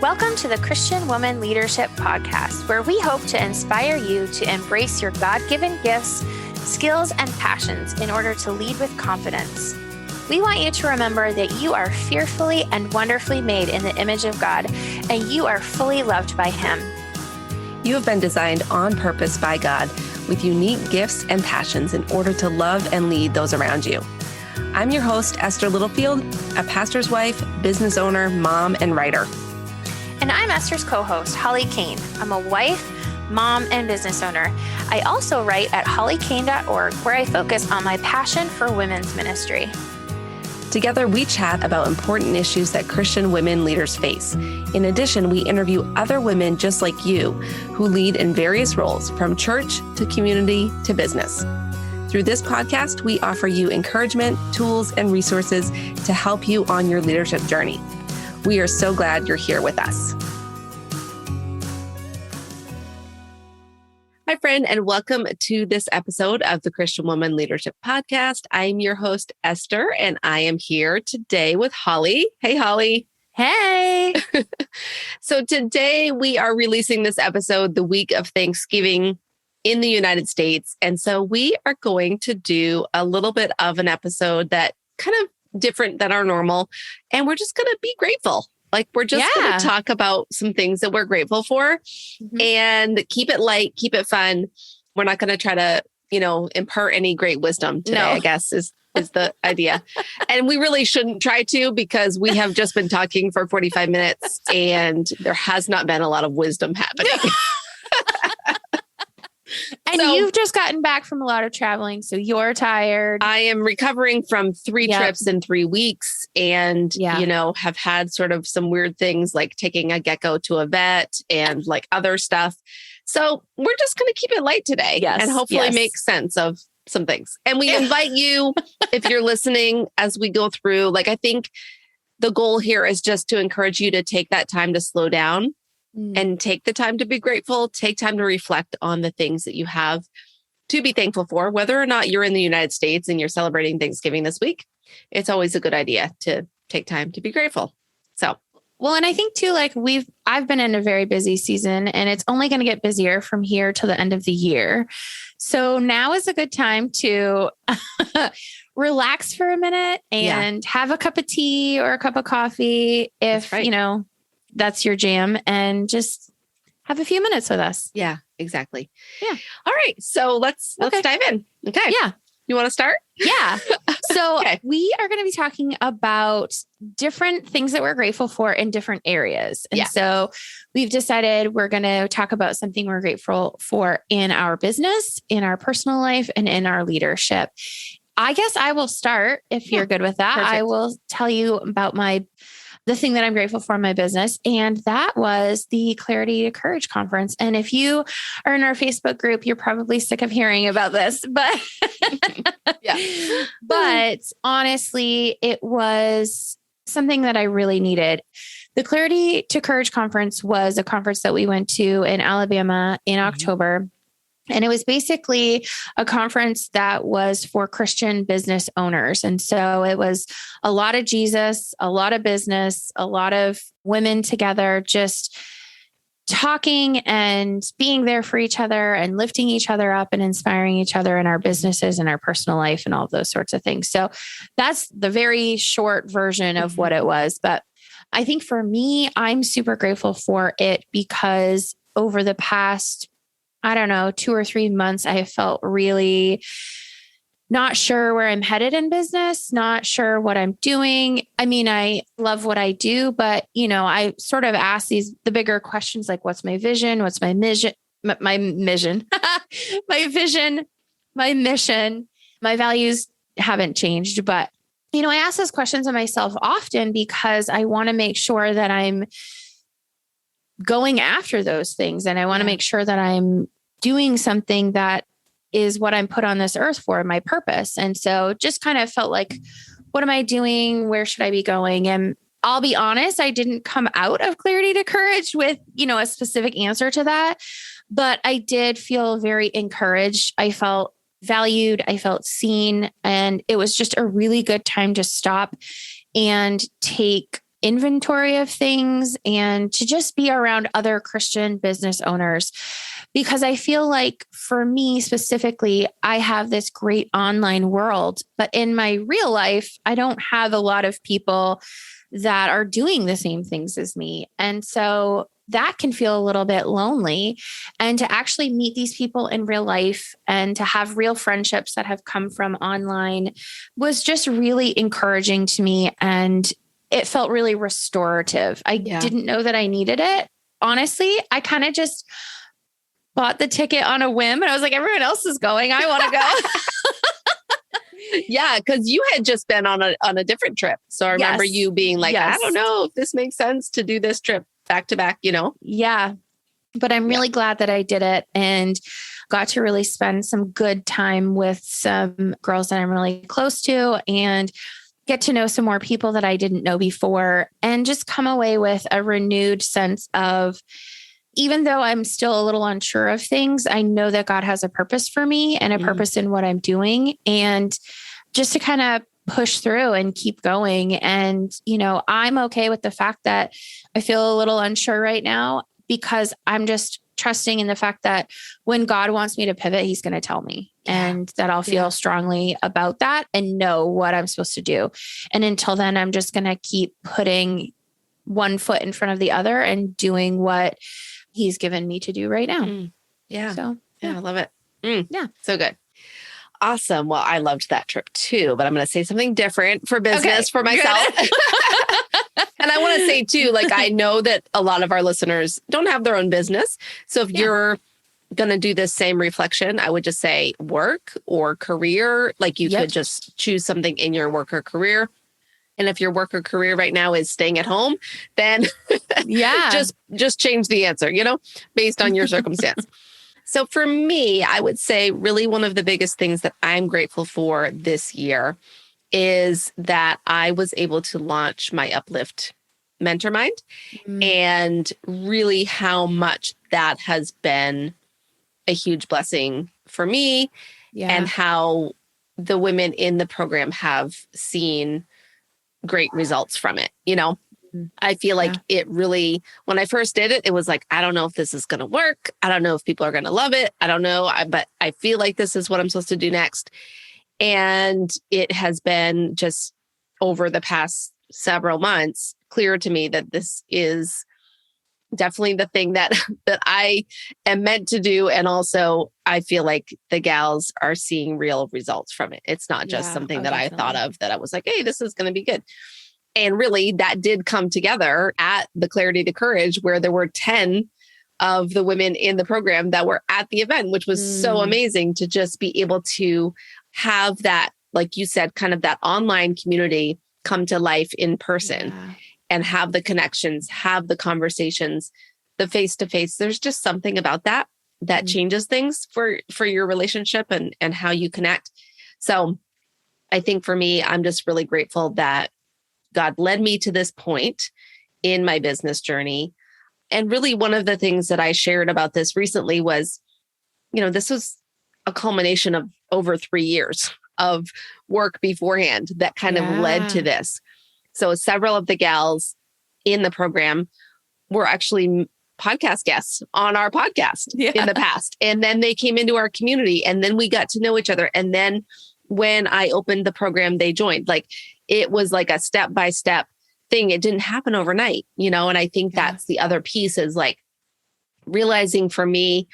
Welcome to the Christian Woman Leadership Podcast, where we hope to inspire you to embrace your God-given gifts, skills, and passions in order to lead with confidence. We want you to remember that you are fearfully and wonderfully made in the image of God, and you are fully loved by Him. You have been designed on purpose by God with unique gifts and passions in order to love and lead those around you. I'm your host, Esther Littlefield, a pastor's wife, business owner, mom, and writer. And I'm Esther's co-host, Holly Kane. I'm a wife, mom, and business owner. I also write at hollykane.org, where I focus on my passion for women's ministry. Together, we chat about important issues that Christian women leaders face. In addition, we interview other women just like you who lead in various roles, from church to community to business. Through this podcast, we offer you encouragement, tools, and resources to help you on your leadership journey. We are so glad you're here with us. Hi, friend, and welcome to this episode of the Christian Woman Leadership Podcast. I'm your host, Esther, and I am here today with Holly. Hey, Holly. Hey. So today we are releasing this episode the week of Thanksgiving in the United States. And so we are going to do a little bit of an episode that kind of different than our normal. And we're just going to be grateful. Like we're just going to talk about some things that we're grateful for and keep it light, keep it fun. We're not going to try to, impart any great wisdom today, I guess is the idea. And we really shouldn't try to, because we have just been talking for 45 minutes and there has not been a lot of wisdom happening. And you've just gotten back from a lot of traveling, so you're tired. I am recovering from 3 trips in 3 weeks and, have had sort of some weird things like taking a gecko to a vet and like other stuff. So we're just going to keep it light today and hopefully make sense of some things. And we invite you, if you're listening, as we go through, I think the goal here is just to encourage you to take that time to slow down. And take the time to be grateful, take time to reflect on the things that you have to be thankful for, whether or not you're in the United States and you're celebrating Thanksgiving this week. It's always a good idea to take time to be grateful. Well, and I think too, I've been in a very busy season and it's only going to get busier from here to the end of the year. So now is a good time to relax for a minute and have a cup of tea or a cup of coffee if, that's your jam, and just have a few minutes with us. Yeah, exactly. Yeah. All right. So let's dive in. Okay. Yeah. You want to start? Yeah. So we are going to be talking about different things that we're grateful for in different areas. And so we've decided we're going to talk about something we're grateful for in our business, in our personal life, and in our leadership. I guess I will start if you're good with that. Perfect. I will tell you about the thing that I'm grateful for in my business. And that was the Clarity to Courage conference. And if you are in our Facebook group, you're probably sick of hearing about this, but, but honestly, it was something that I really needed. The Clarity to Courage conference was a conference that we went to in Alabama in October. And it was basically a conference that was for Christian business owners. And so it was a lot of Jesus, a lot of business, a lot of women together, just talking and being there for each other and lifting each other up and inspiring each other in our businesses and our personal life and all of those sorts of things. So that's the very short version of what it was. But I think for me, I'm super grateful for it because over the past 2 or 3 months, I felt really not sure where I'm headed in business, not sure what I'm doing. I mean, I love what I do, but I sort of ask the bigger questions like, what's my vision? What's my mission? My vision, my mission, my values haven't changed, but I ask those questions of myself often because I want to make sure that I'm going after those things. And I want to make sure that I'm doing something that is what I'm put on this earth for, my purpose. And so just kind of felt like, what am I doing? Where should I be going? And I'll be honest, I didn't come out of Clarity to Courage with, a specific answer to that, but I did feel very encouraged. I felt valued. I felt seen. And it was just a really good time to stop and take inventory of things and to just be around other Christian business owners. Because I feel like for me specifically, I have this great online world, but in my real life, I don't have a lot of people that are doing the same things as me. And so that can feel a little bit lonely. And to actually meet these people in real life and to have real friendships that have come from online was just really encouraging to me. And it felt really restorative. I didn't know that I needed it. Honestly, I kind of just bought the ticket on a whim and I was like, everyone else is going. I want to go. Yeah, because you had just been on a different trip. So I remember you being like, I don't know if this makes sense to do this trip back to back, Yeah. But I'm really glad that I did it and got to really spend some good time with some girls that I'm really close to and get to know some more people that I didn't know before and just come away with a renewed sense of, even though I'm still a little unsure of things, I know that God has a purpose for me and a purpose in what I'm doing. And just to kind of push through and keep going. And, I'm okay with the fact that I feel a little unsure right now because I'm just trusting in the fact that when God wants me to pivot, he's going to tell me and that I'll feel strongly about that and know what I'm supposed to do. And until then, I'm just going to keep putting one foot in front of the other and doing what he's given me to do right now. Yeah. So, I love it. Yeah. So good. Awesome. Well, I loved that trip too, but I'm going to say something different for business for myself. And I want to say too, like, I know that a lot of our listeners don't have their own business. So if you're going to do this same reflection, I would just say work or career. Like you could just choose something in your work or career. And if your work or career right now is staying at home, then just change the answer, based on your circumstance. So for me, I would say really one of the biggest things that I'm grateful for this year is that I was able to launch my Uplift Mentor Mind and really how much that has been a huge blessing for me and how the women in the program have seen great results from it. I feel like it really, when I first did it, it was like, I don't know if this is going to work. I don't know if people are going to love it. I don't know. But I feel like this is what I'm supposed to do next. And it has been just over the past several months clear to me that this is definitely the thing that I am meant to do. And also I feel like the gals are seeing real results from it. It's not just something that definitely. I thought of that I was like, hey, this is going to be good. And really that did come together at the Clarity to Courage, where there were 10 of the women in the program that were at the event, which was so amazing to just be able to have that, like you said, kind of that online community come to life in person and have the connections, have the conversations, the face-to-face. There's just something about that changes things for your relationship and how you connect. So I think for me, I'm just really grateful that God led me to this point in my business journey. And really one of the things that I shared about this recently was, this was a culmination of over 3 years of work beforehand that kind of led to this. So several of the gals in the program were actually podcast guests on our podcast in the past. And then they came into our community and then we got to know each other. And then when I opened the program, they joined. Like it was like a step-by-step thing. It didn't happen overnight, and I think that's the other piece is like realizing for me,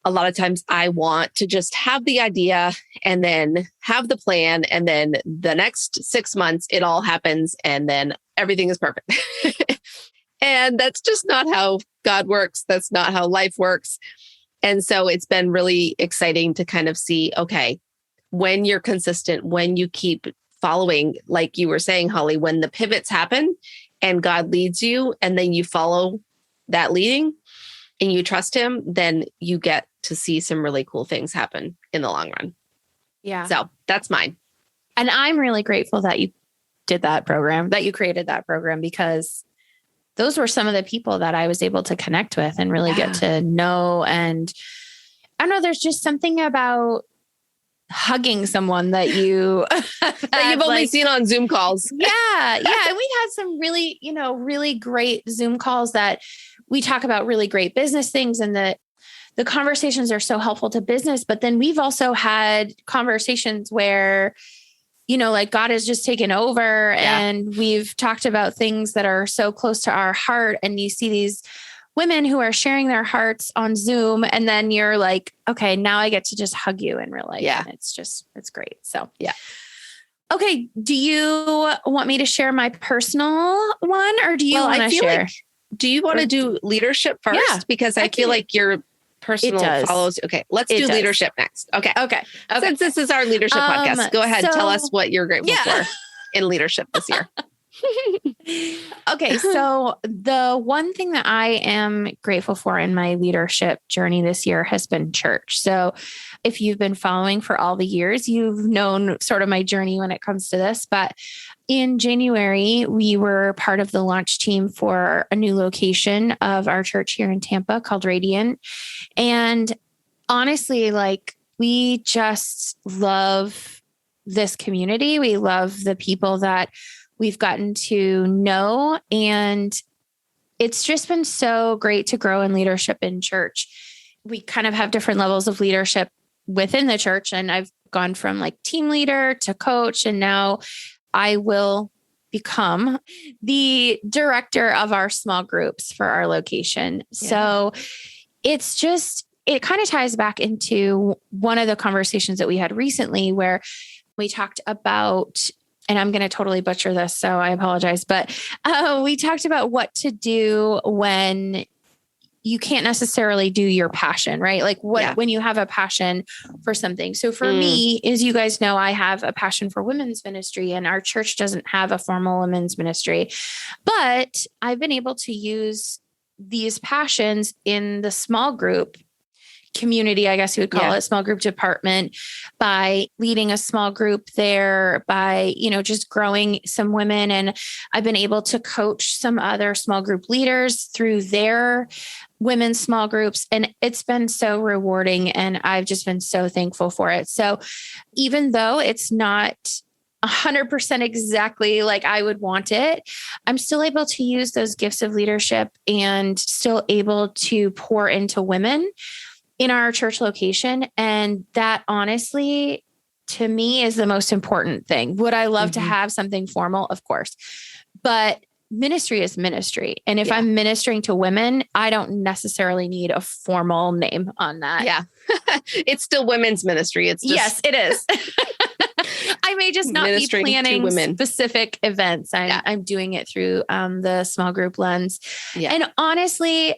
a lot of times I want to just have the idea and then have the plan. And then the next 6 months, it all happens. And then everything is perfect. And that's just not how God works. That's not how life works. And so it's been really exciting to kind of see, okay, when you're consistent, when you keep following, like you were saying, Holly, when the pivots happen and God leads you and then you follow that leading and you trust him, then you get to see some really cool things happen in the long run. Yeah. So that's mine. And I'm really grateful that you did that program, that you created that program, because those were some of the people that I was able to connect with and really get to know. And I don't know, there's just something about hugging someone that you that you've only seen on Zoom calls. Yeah. And we had some really, really great Zoom calls that we talk about really great business things, and the conversations are so helpful to business. But then we've also had conversations where, like God has just taken over, and we've talked about things that are so close to our heart. And you see these women who are sharing their hearts on Zoom, and then you're like, okay, now I get to just hug you in real life. Yeah. And it's great. So, yeah. Okay. Do you want me to share my personal one, or do you want to share? Do you want to do leadership first? Yeah, because I feel like your personal follows. Okay. Let's do leadership next. Okay. Since this is our leadership podcast, go ahead. Tell us what you're grateful for in leadership this year. Okay. So the one thing that I am grateful for in my leadership journey this year has been church. So if you've been following for all the years, you've known sort of my journey when it comes to this. But in January, we were part of the launch team for a new location of our church here in Tampa called Radiant. And honestly, we just love this community. We love the people that we've gotten to know. And it's just been so great to grow in leadership in church. We kind of have different levels of leadership within the church. And I've gone from team leader to coach. And now I will become the director of our small groups for our location. Yeah. So it kind of ties back into one of the conversations that we had recently where we talked about, and I'm going to totally butcher this, so I apologize, but we talked about what to do when you can't necessarily do your passion, right? When you have a passion for something. So for me, as you guys know, I have a passion for women's ministry, and our church doesn't have a formal women's ministry, but I've been able to use these passions in the small group community, I guess you would call it, small group department, by leading a small group there, by, just growing some women. And I've been able to coach some other small group leaders through their women's small groups. And it's been so rewarding. And I've just been so thankful for it. So even though it's not 100% exactly like I would want it, I'm still able to use those gifts of leadership and still able to pour into women in our church location. And that honestly, to me, is the most important thing. Would I love to have something formal? Of course. But ministry is ministry. And if I'm ministering to women, I don't necessarily need a formal name on that. Yeah. It's still women's ministry. It's just... Yes, it is. I may just not be planning specific events. I'm doing it through the small group lens. Yeah. And honestly,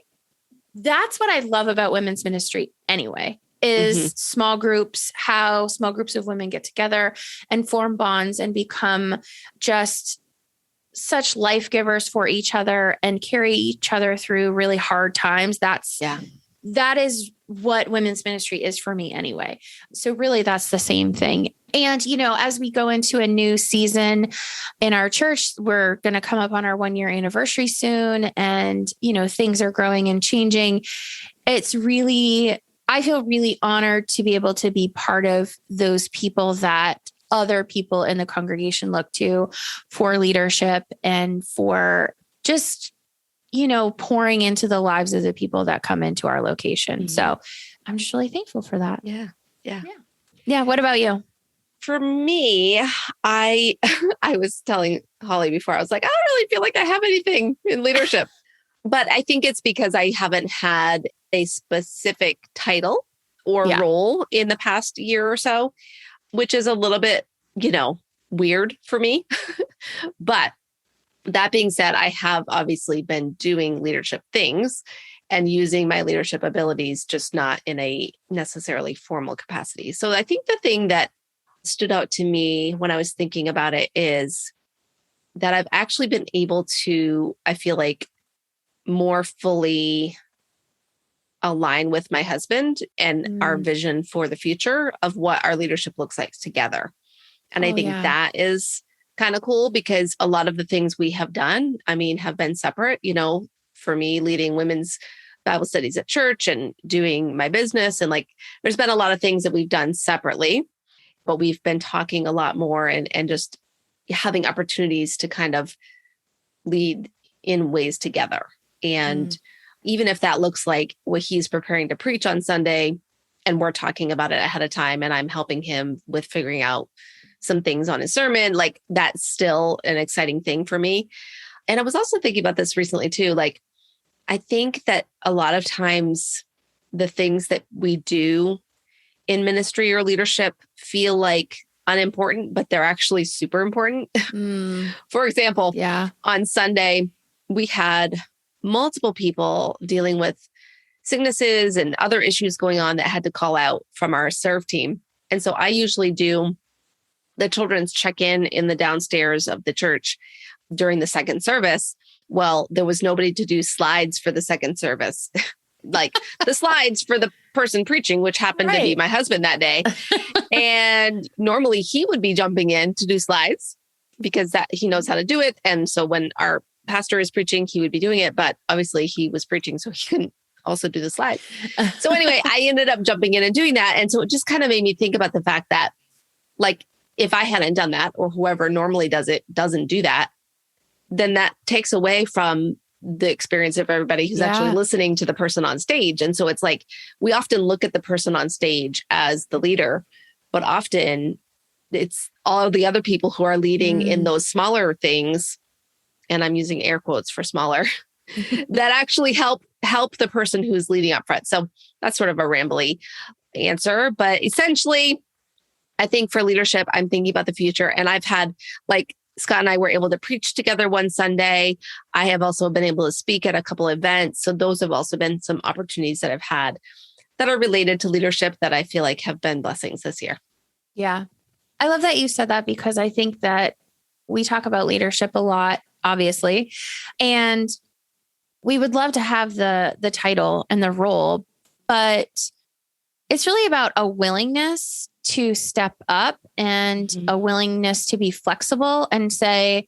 that's what I love about women's ministry anyway, is small groups, how small groups of women get together and form bonds and become just such life givers for each other and carry each other through really hard times. That is what women's ministry is for me anyway. So really that's the same thing. And, as we go into a new season in our church, we're going to come up on our 1-year anniversary soon. And, things are growing and changing. I feel really honored to be able to be part of those people that other people in the congregation look to for leadership and for just, pouring into the lives of the people that come into our location. So I'm just really thankful for that. Yeah. What about you? For me, I was telling Holly before, I was like, I don't really feel like I have anything in leadership, but I think it's because I haven't had a specific title or role in the past year or so, which is a little bit, weird for me. But that being said, I have obviously been doing leadership things and using my leadership abilities, just not in a necessarily formal capacity. So I think the thing that stood out to me when I was thinking about it is that I've actually been able to, I feel like, more fully align with my husband and our vision for the future of what our leadership looks like together. And I think that is kind of cool because a lot of the things we have done, have been separate, for me, leading women's Bible studies at church and doing my business. And there's been a lot of things that we've done separately. but we've been talking a lot more and just having opportunities to kind of lead in ways together. And even if that looks like what he's preparing to preach on Sunday, and we're talking about it ahead of time, and I'm helping him with figuring out some things on his sermon, like that's still an exciting thing for me. And I was also thinking about this recently too. Like, I think that a lot of times the things that we do in ministry or leadership feel like unimportant, but they're actually super important. For example, on Sunday, we had multiple people dealing with sicknesses and other issues going on that had to call out from our serve team. And so I usually do the children's check-in in the downstairs of the church during the second service. Well, there was nobody to do slides for the second service, like the slides for the person preaching, which happened to be my husband that day. And normally he would be jumping in to do slides because that he knows how to do it. And so when our pastor is preaching, he would be doing it. But obviously he was preaching, so he couldn't also do the slide. So anyway, I ended up jumping in and doing that. And so it just kind of made me think about the fact that, like, if I hadn't done that, or whoever normally does it doesn't do that, then that takes away from the experience of everybody who's actually listening to the person on stage. And so it's like, we often look at the person on stage as the leader, but often it's all the other people who are leading in those smaller things. And I'm using air quotes for smaller that actually help the person who's leading up front. So that's sort of a rambly answer, but essentially I think for leadership, I'm thinking about the future. And I've had, like, Scott and I were able to preach together one Sunday. I have also been able to speak at a couple events. So those have also been some opportunities that I've had that are related to leadership that I feel like have been blessings this year. Yeah. I love that you said that, because I think that we talk about leadership a lot, obviously, and we would love to have the title and the role, but it's really about a willingness to step up and a willingness to be flexible and say,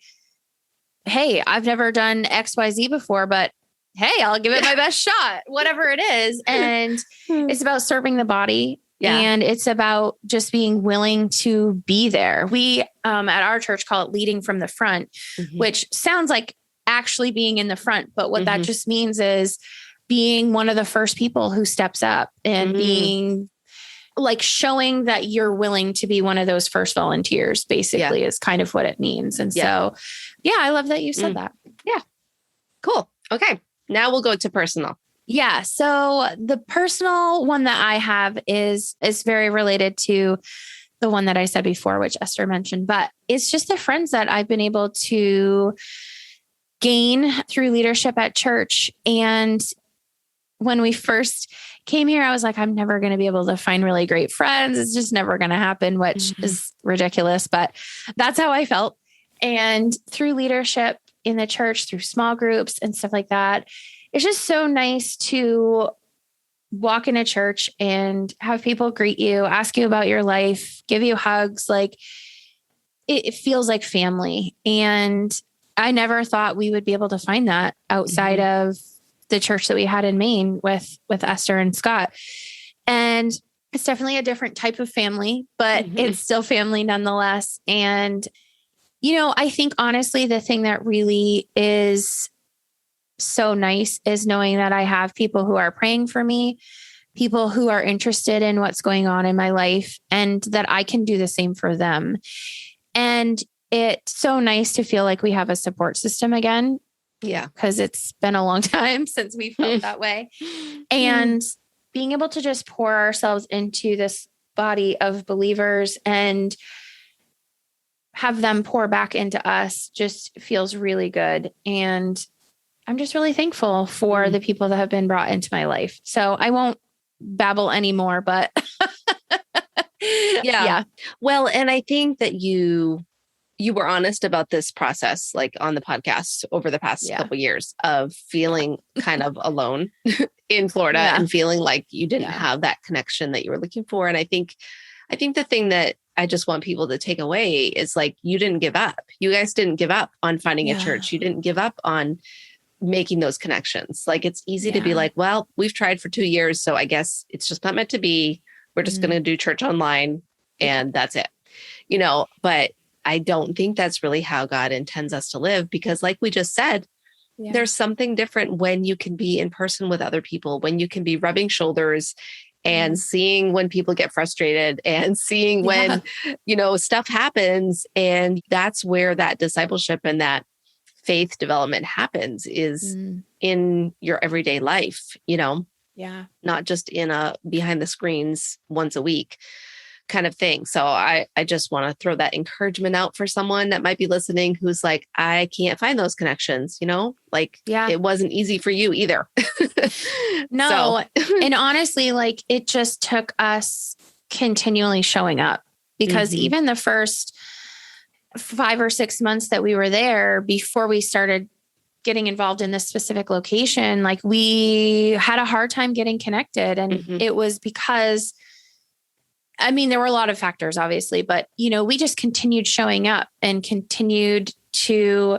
hey, I've never done XYZ before, but hey, I'll give it my best shot, whatever it is. And it's about serving the body. And it's about just being willing to be there. We, at our church, call it leading from the front, which sounds like actually being in the front. But what that just means is being one of the first people who steps up and being like showing that you're willing to be one of those first volunteers, basically, is kind of what it means. And so, I love that you said that. Yeah. Cool. Okay. Now we'll go to personal. Yeah. So the personal one that I have is very related to the one that I said before, which Esther mentioned, but it's just the friends that I've been able to gain through leadership at church. And when we first came here, I was like, I'm never going to be able to find really great friends. It's just never going to happen, which is ridiculous, but that's how I felt. And through leadership in the church, through small groups and stuff like that, it's just so nice to walk in a church and have people greet you, ask you about your life, give you hugs. Like it feels like family. And I never thought we would be able to find that outside of the church that we had in Maine with Esther and Scott. And it's definitely a different type of family, but it's still family nonetheless. And, you know, I think honestly, the thing that really is so nice is knowing that I have people who are praying for me, people who are interested in what's going on in my life, and that I can do the same for them. And it's so nice to feel like we have a support system again. Yeah. Because it's been a long time since we felt that way. And being able to just pour ourselves into this body of believers and have them pour back into us just feels really good. And I'm just really thankful for the people that have been brought into my life. So I won't babble anymore, but yeah. Well, and I think that you were honest about this process, like on the podcast over the past couple of years of feeling kind of alone in Florida and feeling like you didn't have that connection that you were looking for. And I think the thing that I just want people to take away is like, you didn't give up. You guys didn't give up on finding a church. You didn't give up on making those connections. Like, it's easy to be like, well, we've tried for 2 years, so I guess it's just not meant to be. We're just going to do church online. and that's it, but I don't think that's really how God intends us to live, because like we just said, there's something different when you can be in person with other people, when you can be rubbing shoulders and seeing when people get frustrated and seeing when, stuff happens. And that's where that discipleship and that faith development happens, is in your everyday life, not just in a behind the screens once a week kind of thing. So I just want to throw that encouragement out for someone that might be listening who's like, I can't find those connections, it wasn't easy for you either. No. And honestly, it just took us continually showing up, because even the first 5 or 6 months that we were there before we started getting involved in this specific location, we had a hard time getting connected. And it was because, there were a lot of factors, obviously, but, we just continued showing up and continued to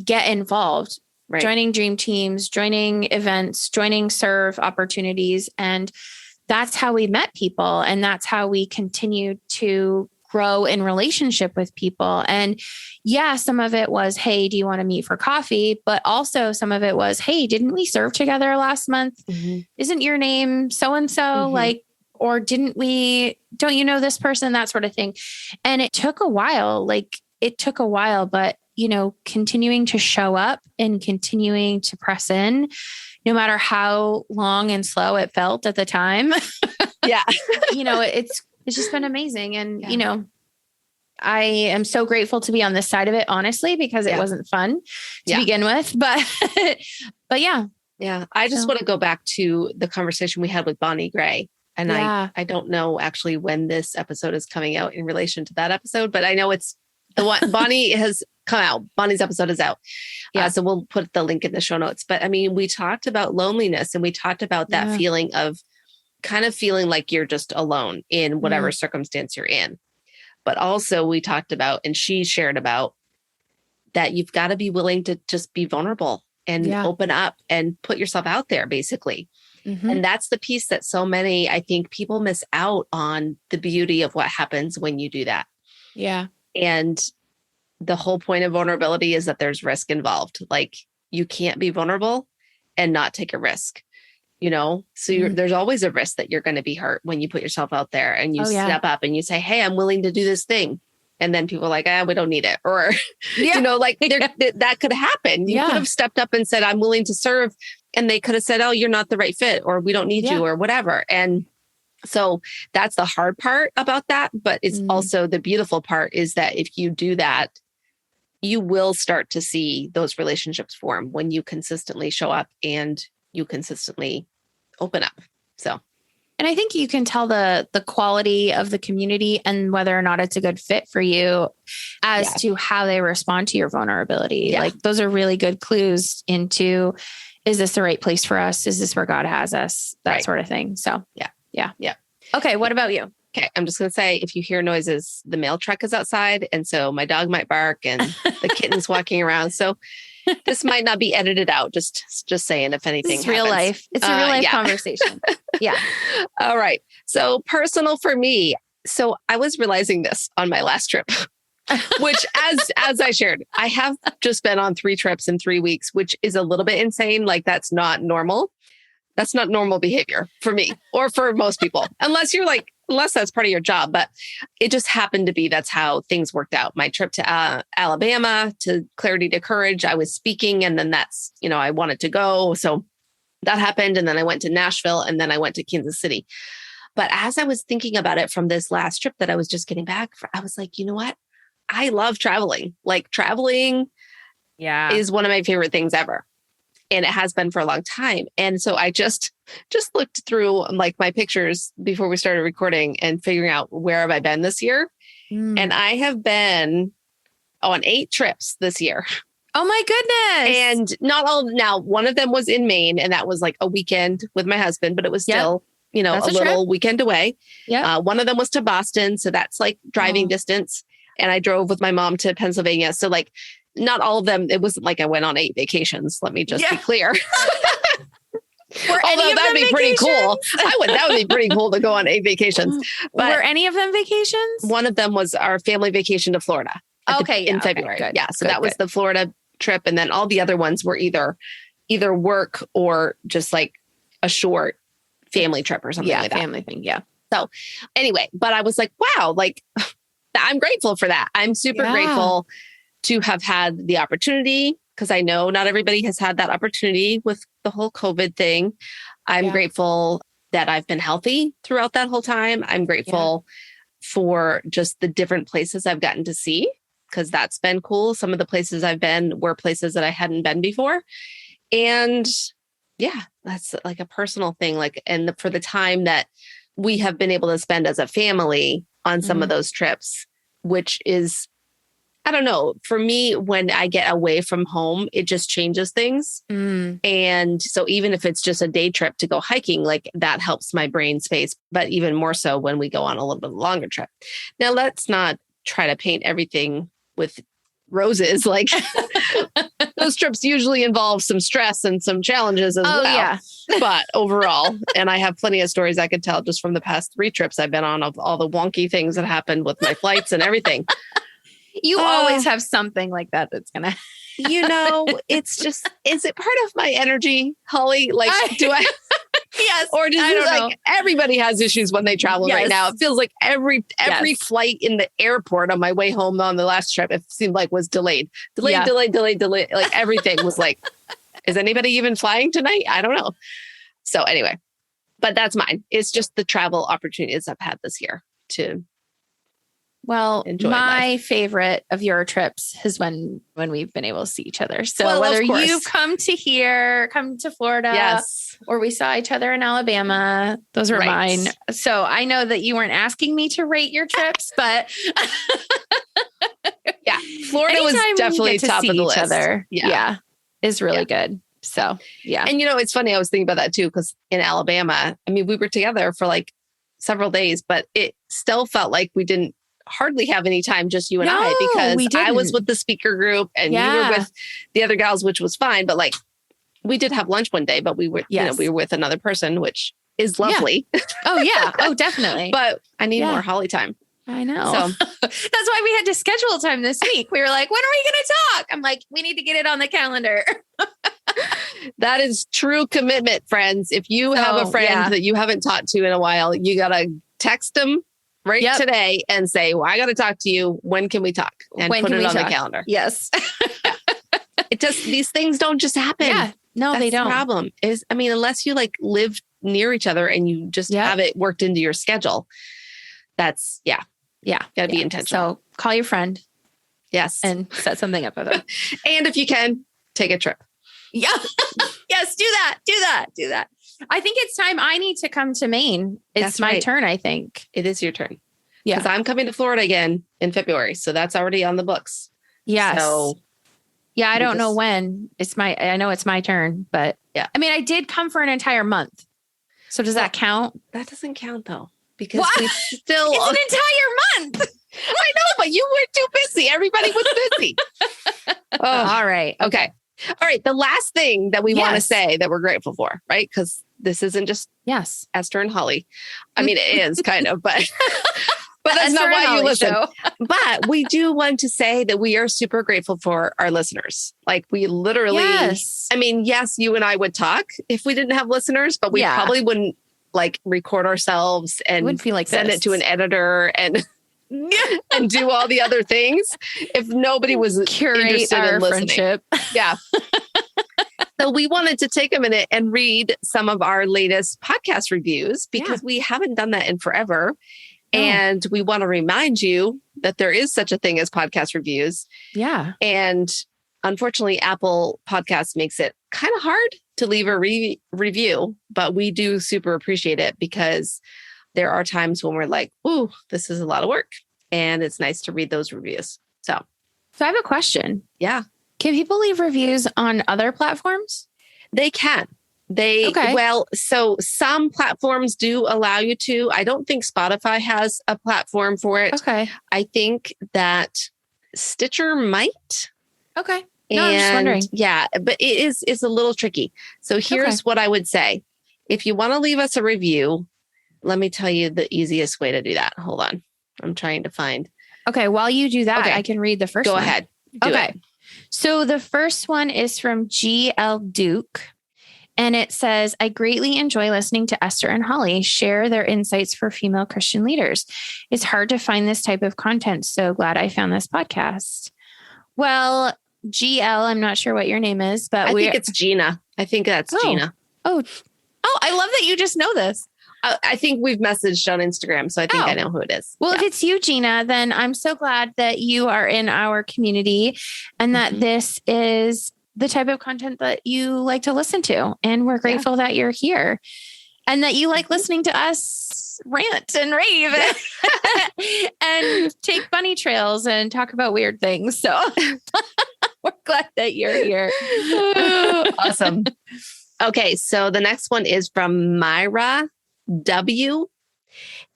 get involved, joining dream teams, joining events, joining serve opportunities. And that's how we met people. And that's how we continued to grow in relationship with people. And some of it was, hey, do you want to meet for coffee? But also some of it was, hey, didn't we serve together last month? Isn't your name so-and-so? Or don't you know this person? That sort of thing. And it took a while, but, continuing to show up and continuing to press in, no matter how long and slow it felt at the time. It's just been amazing. And, I am so grateful to be on this side of it, honestly, because it wasn't fun to begin with, but yeah. Yeah. I just want to go back to the conversation we had with Bonnie Gray. And I don't know actually when this episode is coming out in relation to that episode, but I know it's the one Bonnie has come out. Bonnie's episode is out. So we'll put the link in the show notes. But we talked about loneliness, and we talked about that feeling of kind of feeling like you're just alone in whatever circumstance you're in. But also we talked about, and she shared about, that you've got to be willing to just be vulnerable and open up and put yourself out there, basically. And that's the piece that so many, I think, people miss out on, the beauty of what happens when you do that. Yeah. And the whole point of vulnerability is that there's risk involved. You can't be vulnerable and not take a risk, so there's always a risk that you're going to be hurt when you put yourself out there and you step up and you say, hey, I'm willing to do this thing. And then people are like, we don't need it. Or, that could happen. You could have stepped up and said, I'm willing to serve. And they could have said, oh, you're not the right fit, or we don't need you, or whatever. And so that's the hard part about that. But it's also the beautiful part, is that if you do that, you will start to see those relationships form when you consistently show up and you consistently open up. So. And I think you can tell the quality of the community and whether or not it's a good fit for you as to how they respond to your vulnerability. Yeah. Those are really good clues into, is this the right place for us? Is this where God has us? That sort of thing. So yeah. Okay. What about you? Okay. I'm just going to say, if you hear noises, the mail truck is outside. And so my dog might bark and the kitten's walking around. So this might not be edited out. Just saying, if anything, it's real life. It's a real life conversation. Yeah. All right. So personal for me. So I was realizing this on my last trip, which as I shared, I have just been on 3 trips in 3 weeks, which is a little bit insane. That's not normal. That's not normal behavior for me or for most people, unless that's part of your job. But it just happened to be, that's how things worked out. My trip to Alabama, to Clarity to Courage, I was speaking, and then that's, I wanted to go. So that happened. And then I went to Nashville, and then I went to Kansas City. But as I was thinking about it from this last trip that I was just getting back, I was like, you know what? I love traveling. Traveling is one of my favorite things ever. And it has been for a long time. And so I just looked through my pictures before we started recording and figuring out, where have I been this year? And I have been on 8 trips this year. Oh my goodness. And not all, now one of them was in Maine, and that was a weekend with my husband, but it was still, that's a little weekend away. Yeah. One of them was to Boston. So that's driving distance. And I drove with my mom to Pennsylvania. So not all of them. It wasn't I went on 8 vacations. Let me just be clear. Although that'd be pretty cool. That would be pretty cool to go on 8 vacations. But were any of them vacations? One of them was our family vacation to Florida. In February. Good, yeah. So that was the Florida trip. And then all the other ones were either work or just like a short family trip or something like that. Family thing. Yeah. So anyway, but I was like, wow, like I'm grateful for that. I'm super grateful to have had the opportunity, because I know not everybody has had that opportunity with the whole COVID thing. I'm grateful that I've been healthy throughout that whole time. I'm grateful for just the different places I've gotten to see, because that's been cool. Some of the places I've been were places that I hadn't been before. And that's like a personal thing. For the time that we have been able to spend as a family on some of those trips, which is, I don't know, for me, when I get away from home, it just changes things. And so even if it's just a day trip to go hiking, like that helps my brain space, but even more so when we go on a little bit longer trip. Now, let's not try to paint everything with roses. Like those trips usually involve some stress and some challenges as well. Yeah. But overall, and I have plenty of stories I could tell just from the past 3 trips I've been on of all the wonky things that happened with my flights and everything. You always have something like that that's going to... it's just, is it part of my energy, Holly? Like, do I... Yes. Or does it like everybody has issues when they travel right now? It feels like every flight in the airport on my way home on the last trip, it seemed like was delayed. Like everything was like, is anybody even flying tonight? I don't know. So anyway, but that's mine. It's just the travel opportunities I've had this year to enjoy my life. Favorite of your trips is when we've been able to see each other. So whether you've come to Florida, or we saw each other in Alabama, those were mine. So I know that you weren't asking me to rate your trips, but Florida was definitely top of the list. Is really good. So and it's funny. I was thinking about that too, because in Alabama, I mean, we were together for like several days, but it still felt like we didn't hardly have any time, just you and I, because I was with the speaker group and you were with the other gals, which was fine. But like, we did have lunch one day, but we were, we were with another person, which is lovely. Oh, definitely. But I need more Holly time. I know. So that's why we had to schedule time this week. We were like, when are we going to talk? I'm like, we need to get it on the calendar. That is true commitment, friends. If you have a friend that you haven't talked to in a while, you got to text them today and say, well, I got to talk to you. When can we talk? And put it on the calendar. Yes. These things don't just happen. Yeah. No, they don't. The problem is, I mean, unless you like live near each other and you just have it worked into your schedule, that's, got to be intentional. So call your friend. Yes. And set something up with them. And if you can, take a trip. Yeah. Yes. Do that. I think it's time I need to come to Maine. It's my turn, I think. It is your turn. Yeah. Because I'm coming to Florida again in February. So that's already on the books. Yes. So I don't know when. I know it's my turn, but I mean, I did come for an entire month. So does that count? That doesn't count though. Because we still... It's an entire month. I know, but you were too busy. Everybody was busy. All right. Okay. All right. The last thing that we want to say that we're grateful for, right? Because this isn't just Esther and Holly. I mean, it is kind of, but that's not why you listen. But we do want to say that we are super grateful for our listeners. Like we literally, I mean, yes, you and I would talk if we didn't have listeners, but we probably wouldn't like record ourselves and wouldn't feel like send it to an editor and do all the other things if nobody was interested in listening. Friendship. Yeah. So we wanted to take a minute and read some of our latest podcast reviews because we haven't done that in forever. And we want to remind you that there is such a thing as podcast reviews. Yeah. And unfortunately, Apple Podcasts makes it kind of hard to leave a review, but we do super appreciate it because there are times when we're like, ooh, this is a lot of work. And it's nice to read those reviews. So I have a question. Yeah. Can people leave reviews on other platforms? They can. Well, so some platforms do allow you to. I don't think Spotify has a platform for it. Okay. I think that Stitcher might. Okay. No, I'm just wondering. Yeah, but it's a little tricky. So here's what I would say. If you want to leave us a review, let me tell you the easiest way to do that. Hold on. I'm trying to find. Okay. While you do that, I can read the first one. Go ahead. Do it. So the first one is from G.L. Duke. And it says, I greatly enjoy listening to Esther and Holly share their insights for female Christian leaders. It's hard to find this type of content. So glad I found this podcast. Well, GL, I'm not sure what your name is, but I think it's Gina. I think that's Gina. Oh, I love that you just know this. I think we've messaged on Instagram, so I think I know who it is. Well, if it's you, Gina, then I'm so glad that you are in our community and that this is the type of content that you like to listen to. And we're grateful that you're here and that you like listening to us rant and rave and take bunny trails and talk about weird things. So we're glad that you're here. Awesome. Okay. So the next one is from Myra W.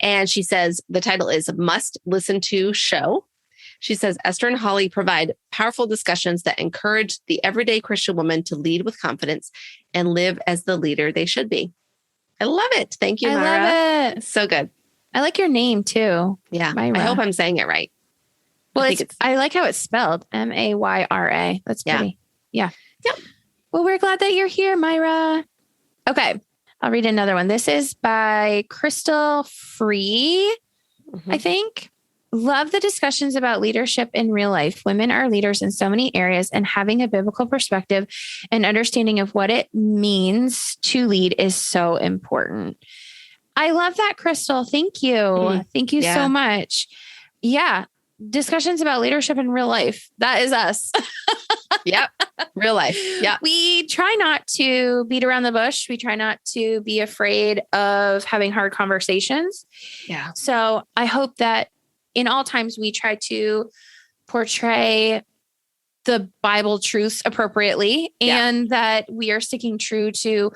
And she says, the title is Must Listen To Show. She says, Esther and Holly provide powerful discussions that encourage the everyday Christian woman to lead with confidence and live as the leader they should be. I love it. Thank you, Myra. I love it. So good. I like your name too. Yeah. Myra. I hope I'm saying it right. Well, I like how it's spelled. Mayra. That's pretty. Yeah. Yep. Well, we're glad that you're here, Myra. Okay. I'll read another one. This is by Crystal Free, I think. Love the discussions about leadership in real life. Women are leaders in so many areas, and having a biblical perspective and understanding of what it means to lead is so important. I love that, Crystal. Thank you. Thank you so much. Yeah. Discussions about leadership in real life. That is us. Yep. Real life. Yeah. We try not to beat around the bush. We try not to be afraid of having hard conversations. Yeah. So I hope that in all times we try to portray the Bible truths appropriately and that we are sticking true to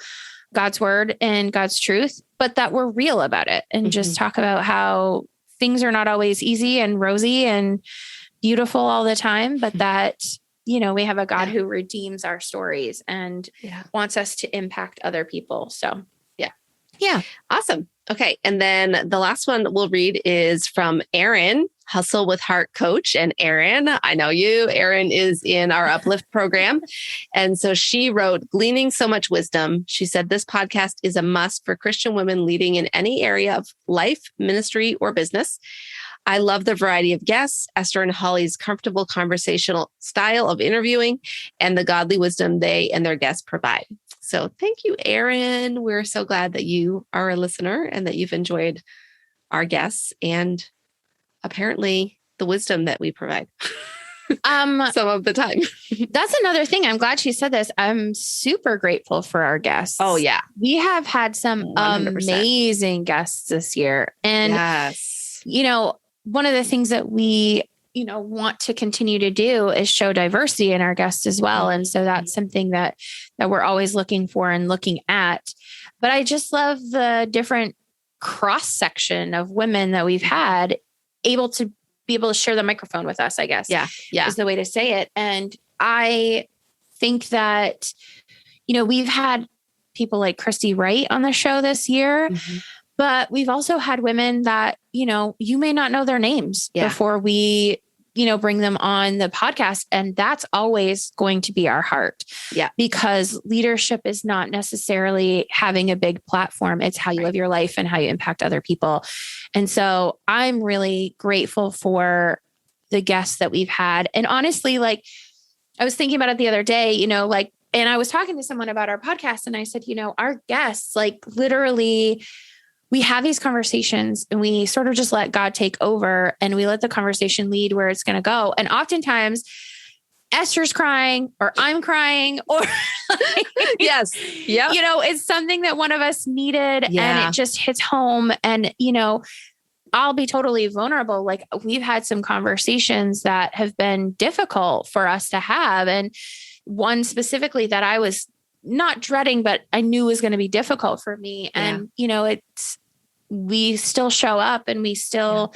God's word and God's truth, but that we're real about it and just talk about how things are not always easy and rosy and beautiful all the time, but that, you know, we have a God who redeems our stories and wants us to impact other people. So, yeah. Awesome. Okay. And then the last one we'll read is from Erin, Hustle with Heart coach. And Erin, I know you. Erin is in our Uplift program. And so she wrote, gleaning so much wisdom. She said, this podcast is a must for Christian women leading in any area of life, ministry, or business. I love the variety of guests, Esther and Holly's comfortable conversational style of interviewing, and the godly wisdom they and their guests provide. So thank you, Erin. We're so glad that you are a listener and that you've enjoyed our guests and apparently the wisdom that we provide some of the time. That's another thing. I'm glad she said this. I'm super grateful for our guests. Oh, yeah. We have had some 100%. Amazing guests this year. And, you know, one of the things that we, you know, want to continue to do is show diversity in our guests as well. And so that's something that we're always looking for and looking at. But I just love the different cross section of women that we've had be able to share the microphone with us, I guess. Yeah. Is the way to say it. And I think that, you know, we've had people like Christy Wright on the show this year, but we've also had women that, you know, you may not know their names before we, you know, bring them on the podcast. And that's always going to be our heart. Yeah. Because leadership is not necessarily having a big platform. It's how you live your life and how you impact other people. And so I'm really grateful for the guests that we've had. And honestly, like I was thinking about it the other day, you know, like, and I was talking to someone about our podcast and I said, you know, our guests, like literally we have these conversations and we sort of just let God take over and we let the conversation lead where it's going to go. And oftentimes Esther's crying or I'm crying or you know, it's something that one of us needed and it just hits home. And, you know, I'll be totally vulnerable. Like we've had some conversations that have been difficult for us to have. And one specifically that I was not dreading, but I knew was going to be difficult for me. And, you know, we still show up and we still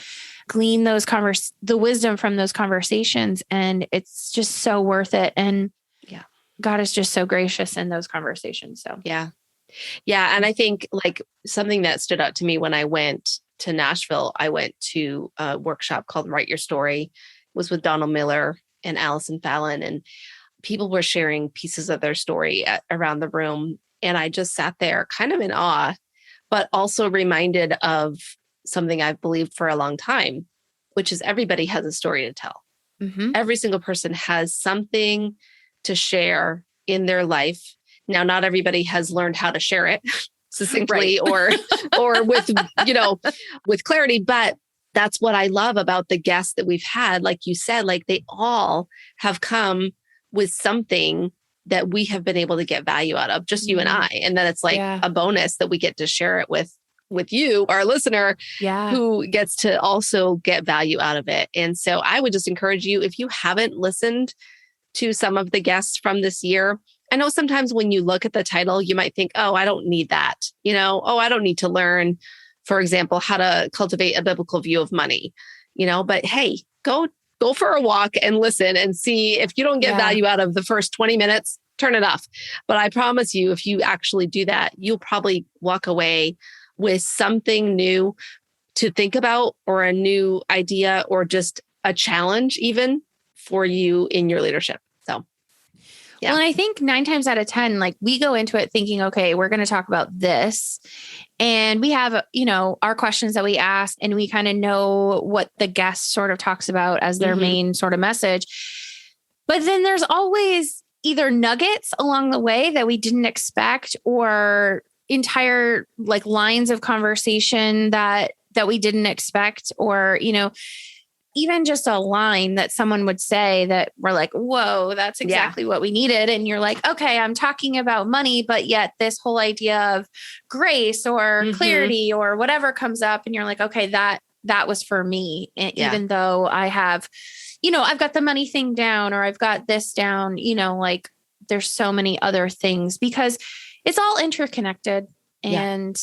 glean the wisdom from those conversations. And it's just so worth it. And God is just so gracious in those conversations. So, Yeah. And I think like something that stood out to me when I went to Nashville, I went to a workshop called Write Your Story. It was with Donald Miller and Allison Fallon, and people were sharing pieces of their story around the room. And I just sat there kind of in awe, but also reminded of something I've believed for a long time, which is everybody has a story to tell. Mm-hmm. Every single person has something to share in their life. Now, not everybody has learned how to share it succinctly or with, with clarity, but that's what I love about the guests that we've had. Like you said, like they all have come with something that we have been able to get value out of, just you and I. And then it's like a bonus that we get to share it with you, our listener, who gets to also get value out of it. And so I would just encourage you, if you haven't listened to some of the guests from this year, I know sometimes when you look at the title, you might think, oh, I don't need that. I don't need to learn, for example, how to cultivate a biblical view of money, but hey, go for a walk and listen and see. If you don't get value out of the first 20 minutes, turn it off. But I promise you, if you actually do that, you'll probably walk away with something new to think about, or a new idea, or just a challenge even for you in your leadership. So, yeah. Well, and I think 9 times out of 10, like we go into it thinking, okay, we're going to talk about this. And we have, our questions that we ask, and we kind of know what the guest sort of talks about as their main sort of message. But then there's always either nuggets along the way that we didn't expect, or entire like lines of conversation that we didn't expect, or, even just a line that someone would say that we're like, whoa, that's exactly what we needed. And you're like, okay, I'm talking about money, but yet this whole idea of grace or clarity or whatever comes up, and you're like, okay, that was for me. And even though I have, I've got the money thing down, or I've got this down, like there's so many other things, because it's all interconnected. And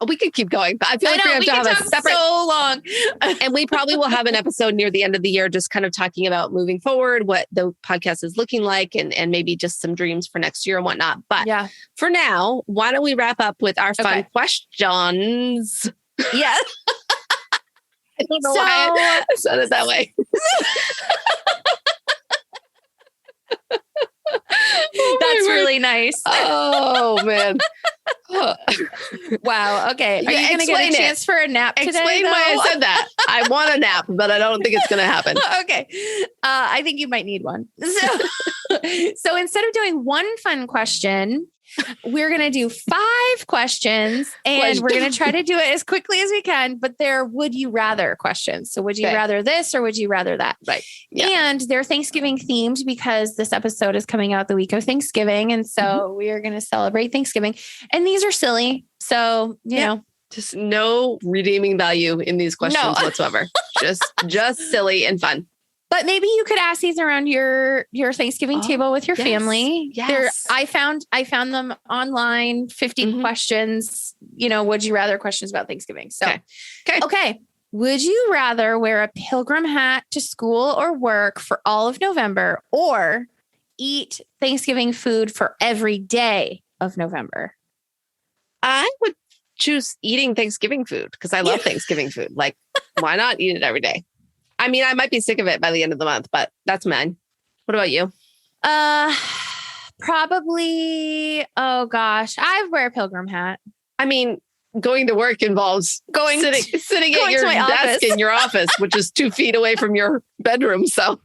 we could keep going, but I feel like we have to have a separate, so long. And we probably will have an episode near the end of the year, just kind of talking about moving forward, what the podcast is looking like, and maybe just some dreams for next year and whatnot. But for now, why don't we wrap up with our fun questions? Yeah. I don't know why I said it that way. That's really nice. Oh, man. Wow. Okay. Are you going to get a chance for a nap today? Explain why I said that. I want a nap, but I don't think it's going to happen. Okay. I think you might need one. So instead of doing one fun question, we're going to do 5 questions, and we're going to try to do it as quickly as we can, but they're would you rather questions. So would you rather this, or would you rather that? Right. Yeah. And they're Thanksgiving themed, because this episode is coming out the week of Thanksgiving. And so we are going to celebrate Thanksgiving, and these are silly. So, you know, just no redeeming value in these questions whatsoever. just silly and fun. But maybe you could ask these around your Thanksgiving table with your family. Yes. I found them online, 50 questions, would you rather questions about Thanksgiving. So, okay. Would you rather wear a pilgrim hat to school or work for all of November, or eat Thanksgiving food for every day of November? I would choose eating Thanksgiving food, because I love Thanksgiving food. Like, why not eat it every day? I mean, I might be sick of it by the end of the month, but that's mine. What about you? Probably, oh gosh, I wear a pilgrim hat. I mean, going to work involves sitting at your desk in your office, which is 2 feet away from your bedroom. So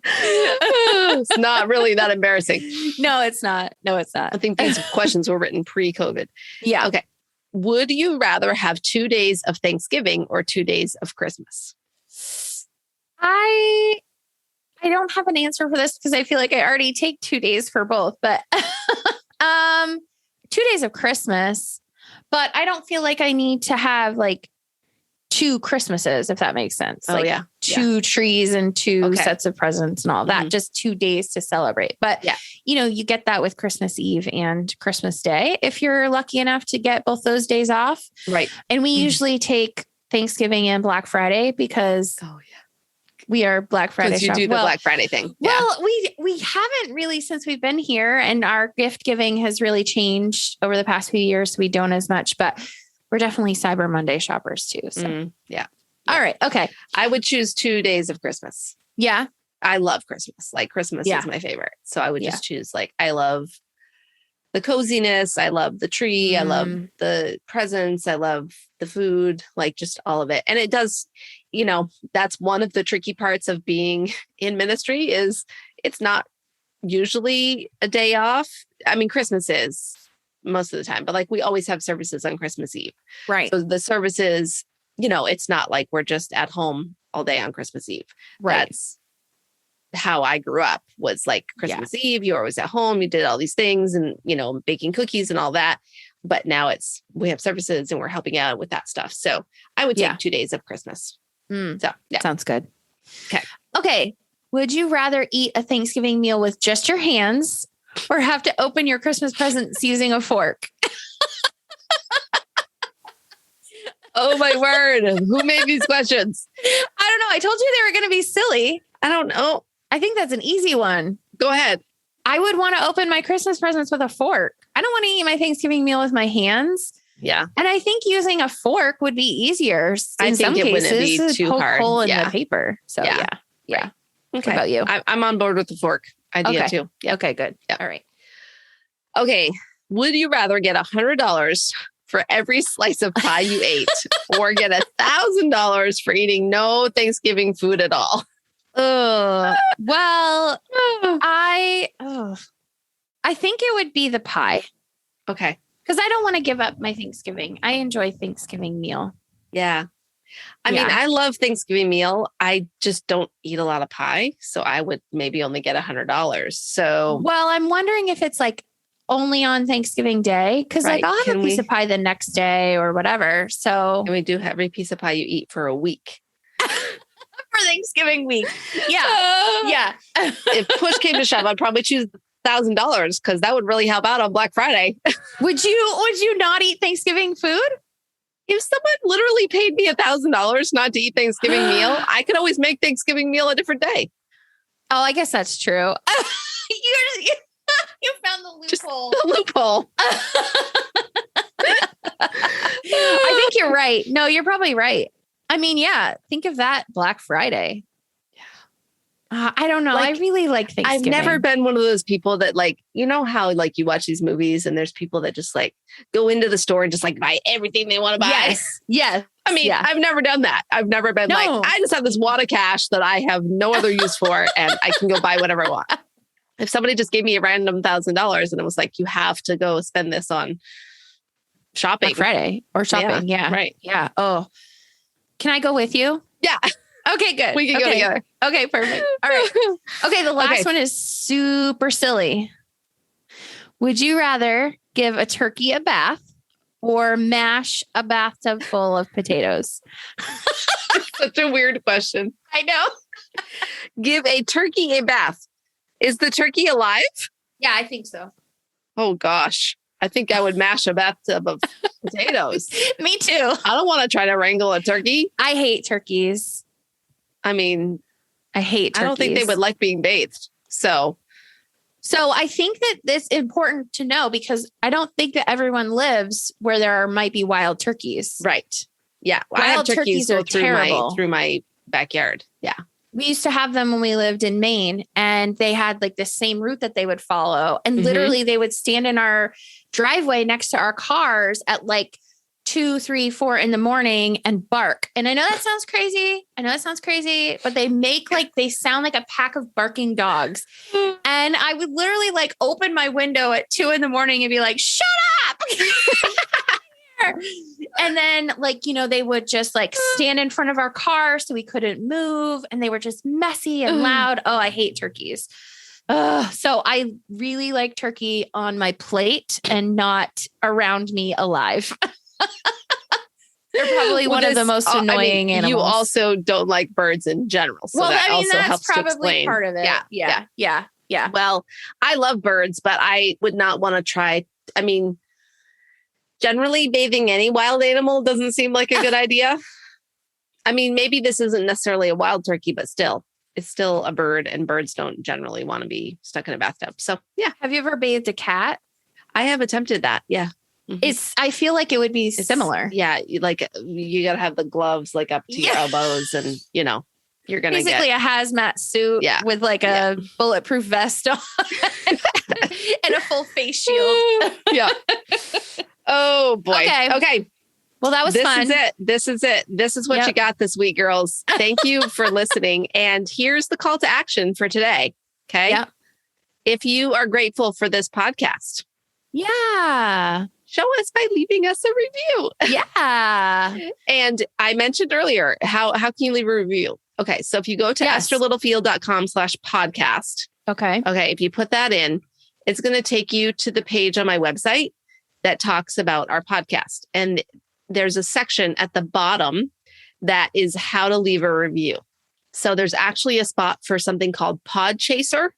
it's not really that embarrassing. No, it's not. I think these questions were written pre-COVID. Yeah. Okay. Would you rather have 2 days of Thanksgiving or 2 days of Christmas? I don't have an answer for this, because I feel like I already take 2 days for both, but 2 days of Christmas, but I don't feel like I need to have like 2 Christmases, if that makes sense. Oh, like 2 trees and 2 sets of presents and all that, just 2 days to celebrate. But you get that with Christmas Eve and Christmas Day, if you're lucky enough to get both those days off. Right. And we usually take Thanksgiving and Black Friday, because We are Black Friday because you do the Black Friday thing. Yeah. Well, we haven't really since we've been here, and our gift giving has really changed over the past few years. So we don't as much, but we're definitely Cyber Monday shoppers too. So yeah. All right. Okay. I would choose 2 days of Christmas. Yeah. I love Christmas. Like Christmas is my favorite. So I would just choose like, I love the coziness. I love the tree. I love the presents. I love the food, like just all of it. And it does, that's one of the tricky parts of being in ministry is it's not usually a day off. I mean, Christmas is most of the time, but like we always have services on Christmas Eve. Right. So the services, it's not like we're just at home all day on Christmas Eve. Right. That's how I grew up was like Christmas Eve. You were always at home. You did all these things and, baking cookies and all that. But now we have services and we're helping out with that stuff. So I would take 2 days of Christmas. So yeah. Sounds good. Okay. Would you rather eat a Thanksgiving meal with just your hands or have to open your Christmas presents using a fork? Oh my word. Who made these questions? I don't know. I told you they were going to be silly. I don't know. I think that's an easy one. Go ahead. I would want to open my Christmas presents with a fork. I don't want to eat my Thanksgiving meal with my hands. Yeah. And I think using a fork would be easier. I think it wouldn't be too hard. Hole in the paper. So yeah. Right. Okay. What about you? I'm on board with the fork idea too. Yeah. Okay, good. Yeah. All right. Okay. Would you rather get $100 for every slice of pie you ate or get $1,000 for eating no Thanksgiving food at all? Well, I think it would be the pie. Okay. Because I don't want to give up my Thanksgiving. I enjoy Thanksgiving meal. Yeah. I mean, I love Thanksgiving meal. I just don't eat a lot of pie. So I would maybe only get $100. So, well, I'm wondering if it's like only on Thanksgiving Day. Cause like I'll have a piece of pie the next day or whatever. So and we do have every piece of pie you eat for a week. For Thanksgiving week. Yeah. Yeah. If push came to shove, I'd probably choose $1,000 because that would really help out on Black Friday. Would you not eat Thanksgiving food? If someone literally paid me $1,000 not to eat Thanksgiving meal, I could always make Thanksgiving meal a different day. Oh, I guess that's true. You found the loophole. Just the loophole. I think you're right. No, you're probably right. I mean, yeah, think of that Black Friday. Yeah. I don't know. Like, I really like Thanksgiving. I've never been one of those people that like, how like you watch these movies and there's people that just like go into the store and just like buy everything they want to buy. Yes. Yes. I mean, I've never done that. I've never been like, I just have this wad of cash that I have no other use for and I can go buy whatever I want. If somebody just gave me a random $1,000 and it was like, you have to go spend this on shopping. Black Friday or shopping. Yeah. Right. Yeah. Oh, can I go with you? Yeah. Okay, good. We can go together. Okay, perfect. All right. Okay, the last one is super silly. Would you rather give a turkey a bath or mash a bathtub full of potatoes? Such a weird question. I know. Give a turkey a bath. Is the turkey alive? Yeah, I think so. Oh, gosh. I think I would mash a bathtub of potatoes. Me too. I don't want to try to wrangle a turkey. I hate turkeys. I mean, I hate turkeys. I don't think they would like being bathed. So I think that it's important to know because I don't think that everyone lives where there might be wild turkeys. Right. Yeah. Wild turkeys are terrible. Through my backyard. Yeah. We used to have them when we lived in Maine and they had like the same route that they would follow. And literally they would stand in our driveway next to our cars at like 2, 3, 4 in the morning and bark. And I know that sounds crazy. But they sound like a pack of barking dogs. And I would literally like open my window at 2 in the morning and be like, shut up. And then they would just like stand in front of our car so we couldn't move. And they were just messy and loud. Oh, I hate turkeys. So I really like turkey on my plate and not around me alive. They're probably one of the most annoying animals. You also don't like birds in general. So that also that's helps probably to explain. Part of it. Yeah. Well, I love birds, but I would not want to try. I mean, generally bathing any wild animal doesn't seem like a good idea. I mean, maybe this isn't necessarily a wild turkey, but still, it's still a bird, and birds don't generally want to be stuck in a bathtub. So yeah. Have you ever bathed a cat? I have attempted that. Yeah. Mm-hmm. I feel like it would be similar. Yeah. You got to have the gloves like up to your elbows, and you're going to basically a hazmat suit with like a bulletproof vest on and a full face shield. Yeah. Oh boy. Okay. Well, that was fun. This is it. This is what you got this week, girls. Thank you for listening. And here's the call to action for today. Okay. Yep. If you are grateful for this podcast. Yeah. Show us by leaving us a review. Yeah. And I mentioned earlier, how can you leave a review? Okay. So if you go to estherlittlefield.com/podcast. Okay. If you put that in, it's going to take you to the page on my website that talks about our podcast. And there's a section at the bottom that is how to leave a review. So there's actually a spot for something called Podchaser.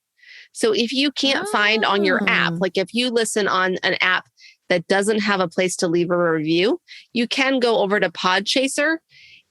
So if you can't find on your app, like if you listen on an app that doesn't have a place to leave a review, you can go over to Podchaser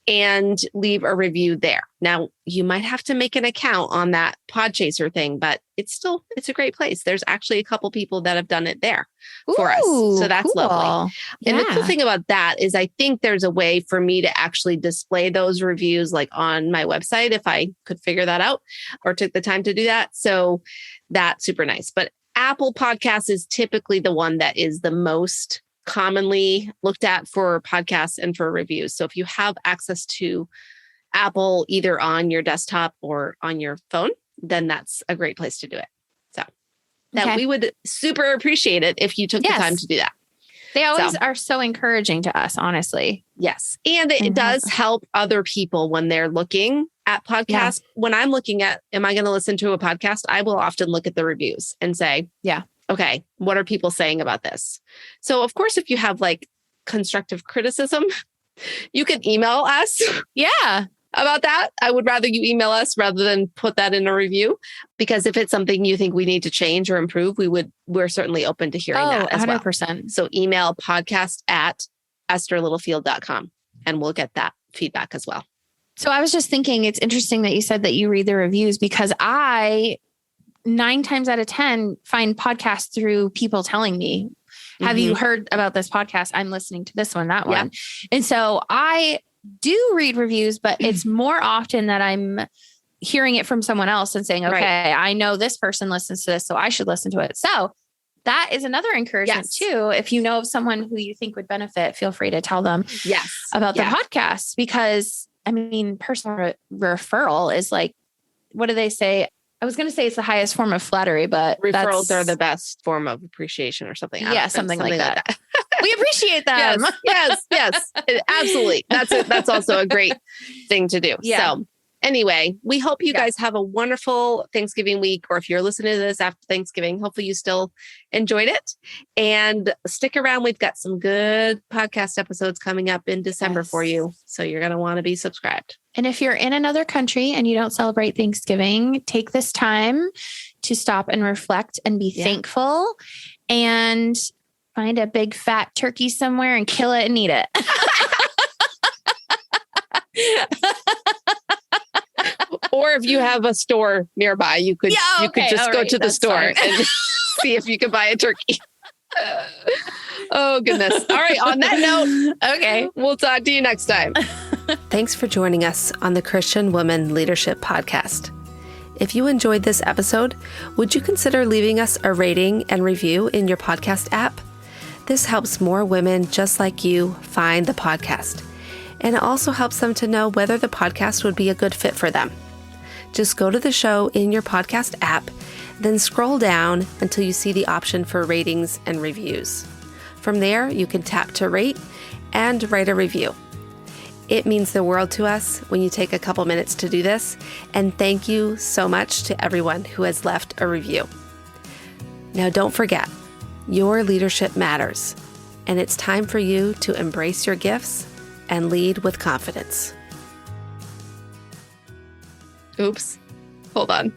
and leave a review there. Now, you might have to make an account on that Podchaser thing, but it's a great place. There's actually a couple people that have done it there for us. So that's cool. Lovely. And the cool thing about that is I think there's a way for me to actually display those reviews like on my website if I could figure that out or took the time to do that. So that's super nice. But Apple Podcasts is typically the one that is the most commonly looked at for podcasts and for reviews. So if you have access to Apple, either on your desktop or on your phone, then that's a great place to do it. So that we would super appreciate it if you took the time to do that. They always are so encouraging to us, honestly. Yes. And it does help other people when they're looking at podcasts. Yeah. When I'm looking at, am I going to listen to a podcast? I will often look at the reviews and say, okay, what are people saying about this? So of course, if you have like constructive criticism, you can email us. Yeah. About that. I would rather you email us rather than put that in a review, because if it's something you think we need to change or improve, we're certainly open to hearing that as 100%. Well. So email podcast@estherlittlefield.com and we'll get that feedback as well. So I was just thinking, it's interesting that you said that you read the reviews, because I 9 times out of 10 find podcasts through people telling me, have you heard about this podcast? I'm listening to this one, that one. And so I do read reviews, but it's more often that I'm hearing it from someone else and saying, okay, I know this person listens to this, so I should listen to it. So that is another encouragement too. If you know of someone who you think would benefit, feel free to tell them about the podcast, because I mean, personal referral is like, what do they say? I was going to say it's the highest form of flattery, but referrals are the best form of appreciation or something. Something like that. We appreciate them. Yes, absolutely. That's also a great thing to do. Yeah. So anyway, we hope you guys have a wonderful Thanksgiving week, or if you're listening to this after Thanksgiving, hopefully you still enjoyed it, and stick around. We've got some good podcast episodes coming up in December for you. So you're going to want to be subscribed. And if you're in another country and you don't celebrate Thanksgiving, take this time to stop and reflect and be thankful, and find a big fat turkey somewhere and kill it and eat it. Or if you have a store nearby, you could just go to the store and see if you could buy a turkey. Oh, goodness. All right. On that note, we'll talk to you next time. Thanks for joining us on the Christian Woman Leadership Podcast. If you enjoyed this episode, would you consider leaving us a rating and review in your podcast app? This helps more women just like you find the podcast. And it also helps them to know whether the podcast would be a good fit for them. Just go to the show in your podcast app, then scroll down until you see the option for ratings and reviews. From there, you can tap to rate and write a review. It means the world to us when you take a couple minutes to do this, and thank you so much to everyone who has left a review. Now, don't forget, your leadership matters, and it's time for you to embrace your gifts and lead with confidence. Oops. Hold on.